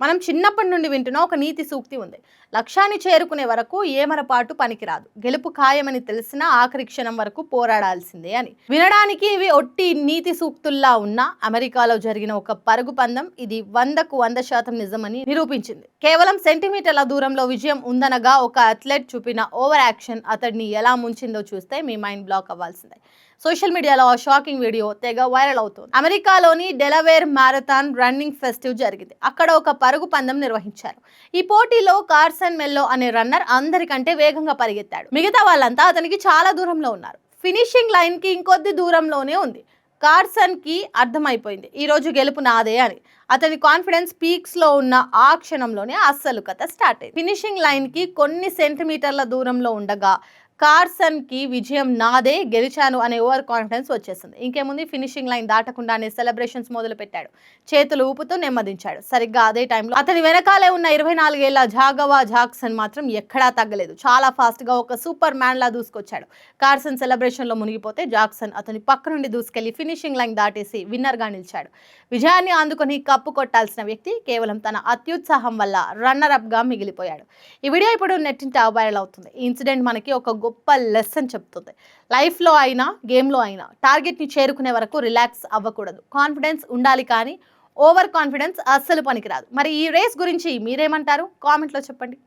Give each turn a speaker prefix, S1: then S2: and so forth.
S1: మనం చిన్నప్పటి నుండి వింటున్న ఒక నీతి సూక్తి ఉంది. లక్ష్యాన్ని చేరుకునే వరకు ఏమరపాటు పనికిరాదు. గెలుపు ఖాయమని తెలిసినా ఆఖరి క్షణం వరకు పోరాడాల్సిందే అని. వినడానికి ఇవి ఒట్టి నీతి సూక్తుల్లా ఉన్న అమెరికాలో జరిగిన ఒక పరుగు పందెం ఇది 100కు 100% నిజమని నిరూపించింది. కేవలం సెంటీమీటర్ల దూరంలో విజయం ఉందనగా ఒక అథ్లెట్ చూపిన ఓవర్ యాక్షన్ అతడిని ఎలా ముంచిందో చూస్తే మీ మైండ్ బ్లాక్ అవ్వాల్సిందే. సోషల్ మీడియాలో ఆ షాకింగ్ వీడియో తెగ వైరల్ అవుతుంది. అమెరికాలోని డెలవేర్ మ్యారథాన్ రన్నింగ్ ఫెస్టివ్ జరిగింది. అక్కడ ఒక పరుగు పందెం నిర్వహించారు. ఈ పోటీలో కార్సన్ మెల్లో అనే రన్నర్ అందరికంటే వేగంగా పరిగెత్తాడు. మిగతా వాళ్ళంతా అతనికి చాలా దూరంలో ఉన్నారు. ఫినిషింగ్ లైన్ కి ఇంకొద్ది దూరంలోనే ఉంది. కార్సన్ కి అర్థమైపోయింది ఈ రోజు గెలుపు నాదే అని. అతని కాన్ఫిడెన్స్ పీక్స్ లో ఉన్న ఆ క్షణంలోనే అస్సలు కథ స్టార్ట్ అయింది. ఫినిషింగ్ లైన్ కి కొన్ని సెంటీమీటర్ల దూరంలో ఉండగా కార్సన్ కి విజయం నాదే, గెలిచాను అనే ఓవర్ కాన్ఫిడెన్స్ వచ్చేసింది. ఇంకేముంది, ఫినిషింగ్ లైన్ దాటకుండానే సెలబ్రేషన్స్ మొదలు పెట్టాడు. చేతులు ఊపుతూ నెమ్మదించాడు. సరిగ్గా అదే టైంలో అతని వెనకాలే ఉన్న 24 ఏళ్ల జాగవా జాక్సన్ మాత్రం ఎక్కడా తగ్గలేదు. చాలా ఫాస్ట్ గా ఒక సూపర్ మ్యాన్ లా దూసుకొచ్చాడు. కార్సన్ సెలబ్రేషన్ లో మునిగిపోతే జాక్సన్ అతని పక్క నుండి దూసుకెళ్లి ఫినిషింగ్ లైన్ దాటేసి విన్నర్ గా నిలిచాడు. విజయాన్ని అందుకొని కప్పు కొట్టాల్సిన వ్యక్తి కేవలం తన అత్యుత్సాహం వల్ల రన్నర్ అప్ గా మిగిలిపోయాడు. ఈ వీడియో ఇప్పుడు నెట్టింట వైరల్ అవుతుంది. ఈ ఇన్సిడెంట్ మనకి ఒక గొప్ప లెసన్ చెప్తుంది. లైఫ్లో అయినా గేమ్లో అయినా టార్గెట్ని చేరుకునే వరకు రిలాక్స్ అవ్వకూడదు. కాన్ఫిడెన్స్ ఉండాలి, కానీ ఓవర్ కాన్ఫిడెన్స్ అస్సలు పనికిరాదు. మరి ఈ రేస్ గురించి మీరేమంటారు? కామెంట్లో చెప్పండి.